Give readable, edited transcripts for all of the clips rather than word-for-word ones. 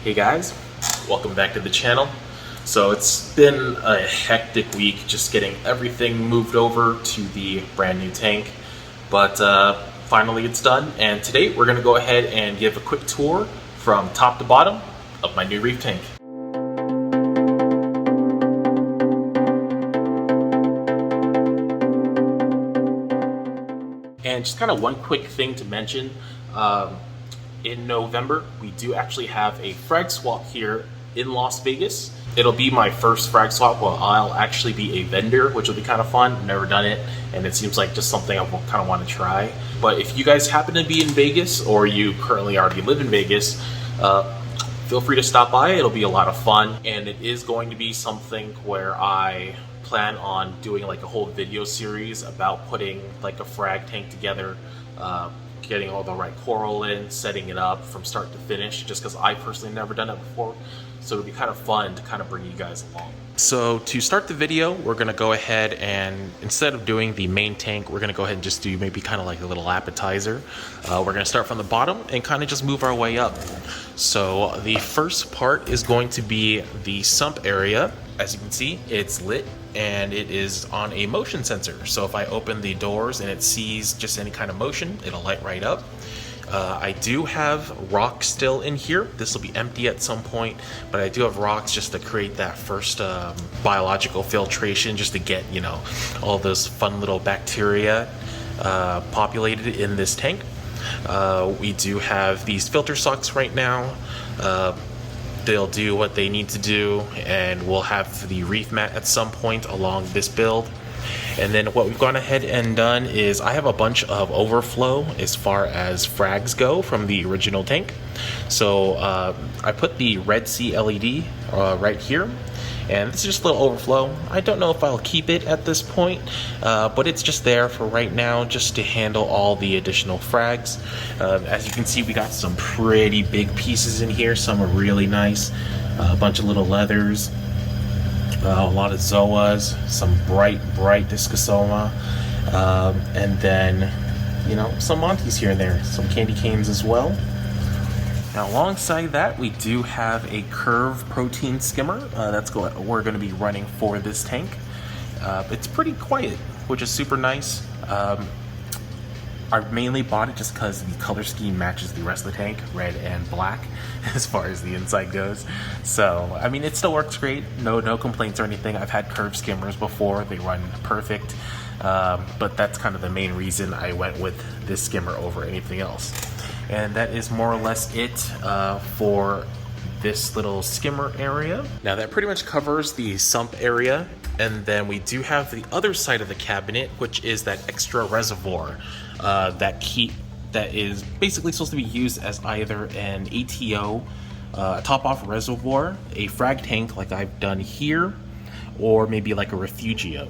Hey guys, welcome back to the channel. So it's been a hectic week just getting everything moved over to the brand new tank, but finally it's done, and today we're going to go ahead and give a quick tour from top to bottom of my new reef tank. And just kind of one quick thing to mention, in November, we do actually have a frag swap here in Las Vegas. It'll be my first frag swap where I'll actually be a vendor, which will be kind of fun. I've never done it, and it seems like just something I kind of want to try. But if you guys happen to be in Vegas, or you currently already live in Vegas, feel free to stop by. It'll be a lot of fun, and it is going to be something where I plan on doing like a whole video series about putting like a frag tank together, getting all the right coral in, setting it up from start to finish, just because I personally never done it before. So it'll be kind of fun to kind of bring you guys along. So to start the video, we're going to go ahead and instead of doing the main tank, we're going to go ahead and just do maybe kind of like a little appetizer. We're going to start from the bottom and kind of just move our way up. So the first part is going to be the sump area. As you can see, it's lit and it is on a motion sensor. So if I open the doors and it sees just any kind of motion, it'll light right up. I do have rocks still in here. This will be empty at some point, but I do have rocks just to create that first biological filtration, just to get, you know, all those fun little bacteria populated in this tank. We do have these filter socks right now. They'll do what they need to do, and we'll have the reef mat at some point along this build. And then what we've gone ahead and done is I have a bunch of overflow as far as frags go from the original tank. So I put the Red Sea LED right here, and this is just a little overflow. I don't know if I'll keep it at this point, but it's just there for right now just to handle all the additional frags. As you can see, we got some pretty big pieces in here. Some are really nice, a bunch of little leathers, a lot of zoas, some bright discosoma, and then, you know, some monties here and there, some candy canes as well. Now, alongside that, we do have a curve protein skimmer. That's what we're going to be running for this tank. It's pretty quiet, which is super nice. I mainly bought it just because the color scheme matches the rest of the tank, red and black, as far as the inside goes. So, I mean, it still works great. No complaints or anything. I've had curved skimmers before. They run perfect. But that's kind of the main reason I went with this skimmer over anything else. And that is more or less it for this little skimmer area. Now that pretty much covers the sump area, and then we do have the other side of the cabinet, which is that extra reservoir that is basically supposed to be used as either an ATO, top-off reservoir, a frag tank like I've done here, or maybe like a refugio.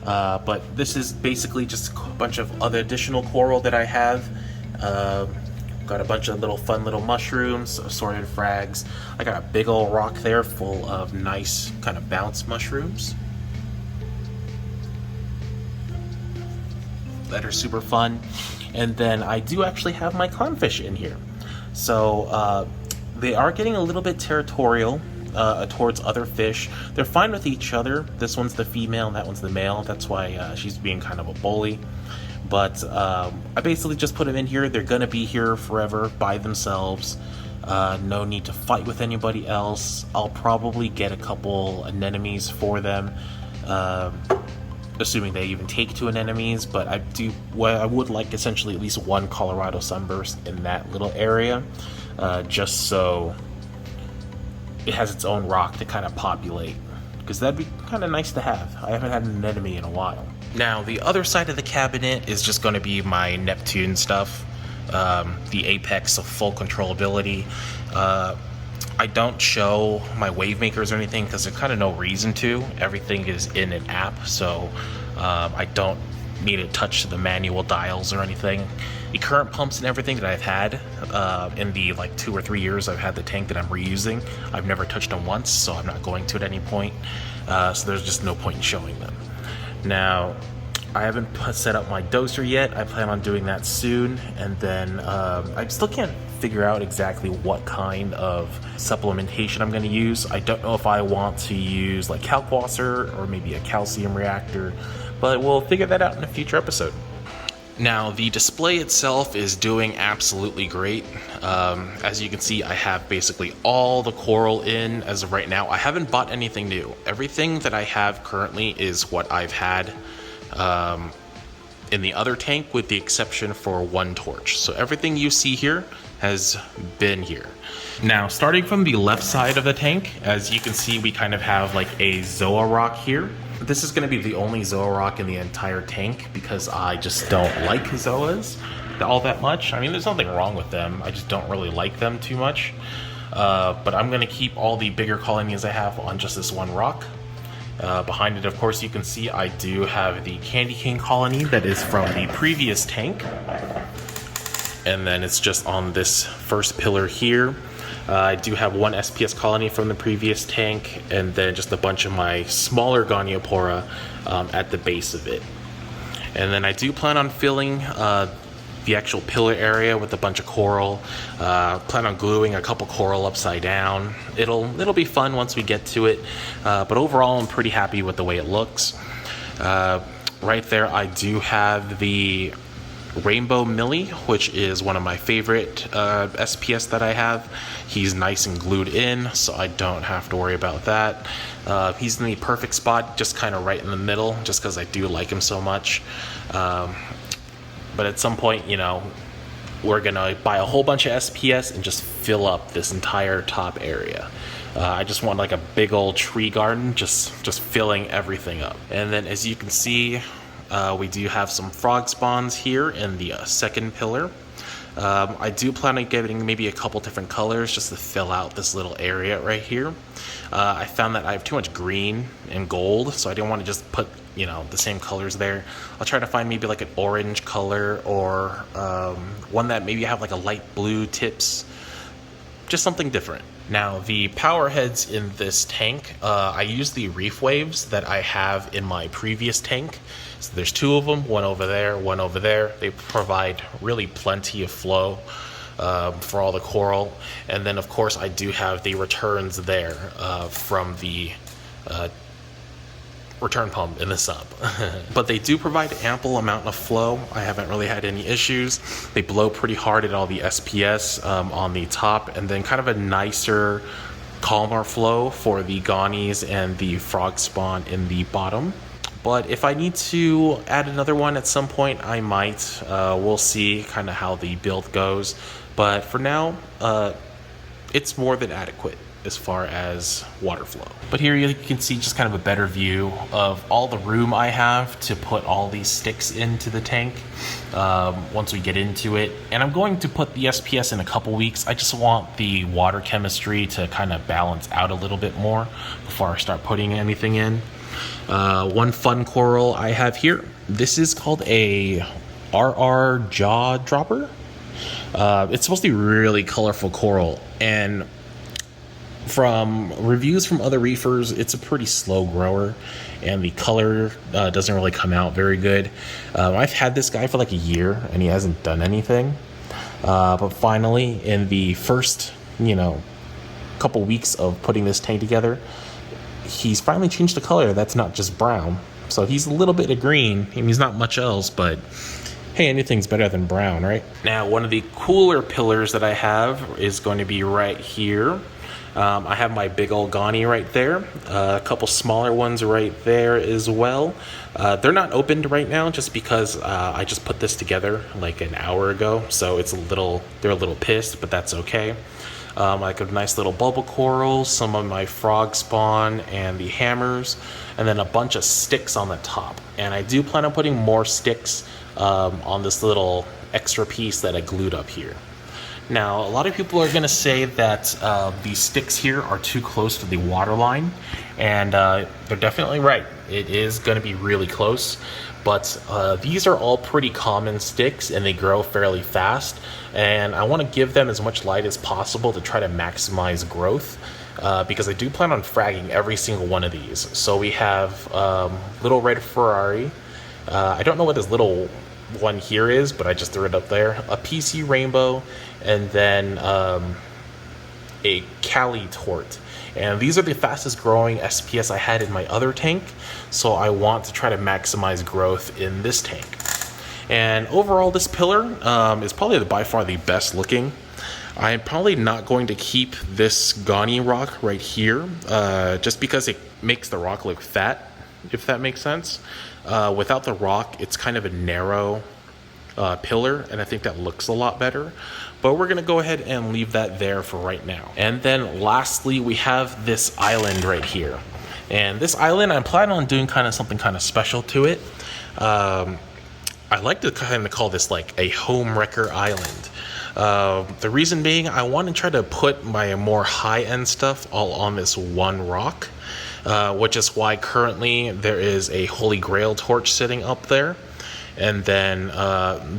But this is basically just a bunch of other additional coral that I have. Got a bunch of little fun little mushrooms, assorted frags. I got a big old rock there full of nice kind of bounce mushrooms that are super fun. And then I do actually have my clownfish in here. So they are getting a little bit territorial towards other fish. They're fine with each other. This one's the female and that one's the male. That's why she's being kind of a bully. But I basically just put them in here. They're gonna be here forever by themselves. No need to fight with anybody else. I'll probably get a couple anemones for them, assuming they even take to anemones. But I would like essentially at least one Colorado sunburst in that little area, just so it has its own rock to kind of populate, because that'd be kind of nice to have. I haven't had an anemone in a while. Now, the other side of the cabinet is just going to be my Neptune stuff, the apex of full controllability. I don't show my wave makers or anything because there's kind of no reason to. Everything is in an app, so I don't need to touch the manual dials or anything. The current pumps and everything that I've had in the like 2 or 3 years I've had the tank that I'm reusing, I've never touched them once, so I'm not going to at any point. So there's just no point in showing them. Now, I haven't set up my doser yet. I plan on doing that soon, and then I still can't figure out exactly what kind of supplementation I'm going to use. I don't know if I want to use like Kalkwasser or maybe a calcium reactor, but we'll figure that out in a future episode. Now, the display itself is doing absolutely great. As you can see, I have basically all the coral in as of right now. I haven't bought anything new. Everything that I have currently is what I've had in the other tank, with the exception for one torch. So everything you see here has been here. Now, starting from the left side of the tank, as you can see, we kind of have like a Zoa rock here. This is going to be the only Zoa rock in the entire tank because I just don't like Zoas all that much. I mean, there's nothing wrong with them. I just don't really like them too much. But I'm going to keep all the bigger colonies I have on just this one rock. Behind it, of course, you can see I do have the Candy Cane colony that is from the previous tank. And then it's just on this first pillar here. I do have one SPS colony from the previous tank, and then just a bunch of my smaller Goniopora at the base of it. And then I do plan on filling the actual pillar area with a bunch of coral. Plan on gluing a couple coral upside down. It'll be fun once we get to it, but overall I'm pretty happy with the way it looks. Right there I do have the Rainbow Millie, which is one of my favorite SPS that I have. He's nice and glued in, so I don't have to worry about that. He's in the perfect spot, just kind of right in the middle, just because I do like him so much. But at some point, you know, we're gonna buy a whole bunch of SPS and just fill up this entire top area. I just want like a big old tree garden, just filling everything up. And then as you can see, we do have some frog spawns here in the second pillar. I do plan on getting maybe a couple different colors just to fill out this little area right here. I found that I have too much green and gold, so I didn't want to just put, you know, the same colors there. I'll try to find maybe like an orange color or one that maybe have like a light blue tips, just something different. Now, the power heads in this tank, I use the reef waves that I have in my previous tank. So there's two of them, one over there, one over there. They provide really plenty of flow for all the coral. And then, of course, I do have the returns there from the return pump in the Sump. But they do provide ample amount of flow. I haven't really had any issues. They blow pretty hard at all the SPS on the top, and then kind of a nicer, calmer flow for the Gonnies and the frog spawn in the bottom. But if I need to add another one at some point, I might. We'll see kind of how the build goes. But for now, it's more than adequate as far as water flow. But here you can see just kind of a better view of all the room I have to put all these sticks into the tank once we get into it. And I'm going to put the SPS in a couple weeks. I just want the water chemistry to kind of balance out a little bit more before I start putting anything in. One fun coral I have here. This is called a RR jaw dropper. It's supposed to be really colorful coral, and from reviews from other reefers, it's a pretty slow grower, and the color doesn't really come out very good. I've had this guy for like a year, and he hasn't done anything. But finally, in the first, couple weeks of putting this tank together, he's finally changed the color. That's not just brown. So he's a little bit of green. I mean, he's not much else, but hey, anything's better than brown, right? Now, one of the cooler pillars that I have is going to be right here. I have my big old Gonnie right there, a couple smaller ones right there as well. They're not opened right now just because I just put this together like an hour ago, so they're a little pissed, but that's okay. Like a nice little bubble coral, some of my frog spawn and the hammers, and then a bunch of sticks on the top. And I do plan on putting more sticks on this little extra piece that I glued up here. Now, a lot of people are going to say that these sticks here are too close to the water line, and they're definitely right. It is going to be really close, but these are all pretty common sticks, and they grow fairly fast, and I want to give them as much light as possible to try to maximize growth, because I do plan on fragging every single one of these. So we have Little Red Ferrari. I don't know what this little one here is, but I just threw it up there. A PC Rainbow, and then a Cali Tort. And these are the fastest growing SPS I had in my other tank, so I want to try to maximize growth in this tank. And overall, this pillar is probably by far the best looking. I'm probably not going to keep this Ghani rock right here, just because it makes the rock look fat, if that makes sense. Without the rock, it's kind of a narrow pillar, and I think that looks a lot better. But we're gonna go ahead and leave that there for right now. And then lastly, we have this island right here. And this island, I'm planning on doing something kind of special to it. I like to kind of call this like a home wrecker island. The reason being, I want to try to put my more high-end stuff all on this one rock, which is why currently there is a Holy Grail torch sitting up there. And then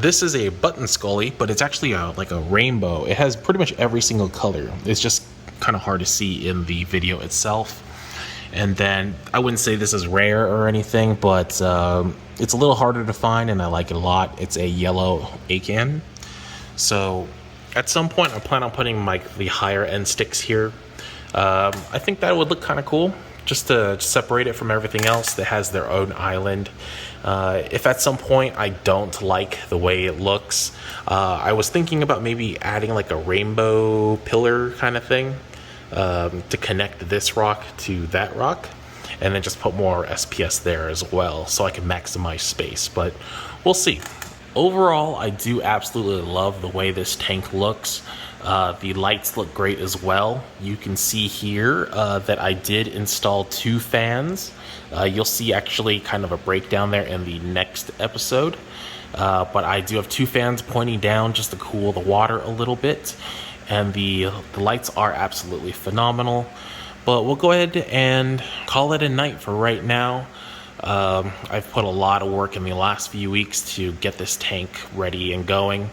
this is a button scully, but it's actually like a rainbow. It has pretty much every single color. It's just kind of hard to see in the video itself. And then I wouldn't say this is rare or anything, but it's a little harder to find, and I like it a lot. It's a yellow Acan. So at some point, I plan on putting like the higher end sticks here. I think that would look kind of cool, just to separate it from everything else that has their own island. If at some point I don't like the way it looks, I was thinking about maybe adding like a rainbow pillar kind of thing to connect this rock to that rock, and then just put more SPS there as well so I can maximize space, but we'll see. Overall, I do absolutely love the way this tank looks. The lights look great as well. You can see here that I did install 2 fans. You'll see actually kind of a breakdown there in the next episode. But I do have 2 fans pointing down just to cool the water a little bit. And the lights are absolutely phenomenal. But we'll go ahead and call it a night for right now. I've put a lot of work in the last few weeks to get this tank ready and going,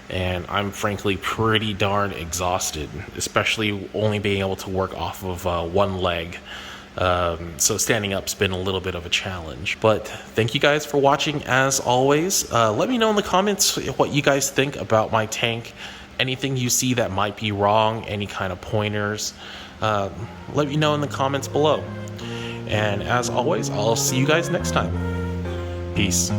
and I'm frankly pretty darn exhausted, especially only being able to work off of one leg. So standing up's been a little bit of a challenge. But thank you guys for watching as always. Let me know in the comments what you guys think about my tank. Anything you see that might be wrong, any kind of pointers, let me know in the comments below. And as always, I'll see you guys next time. Peace.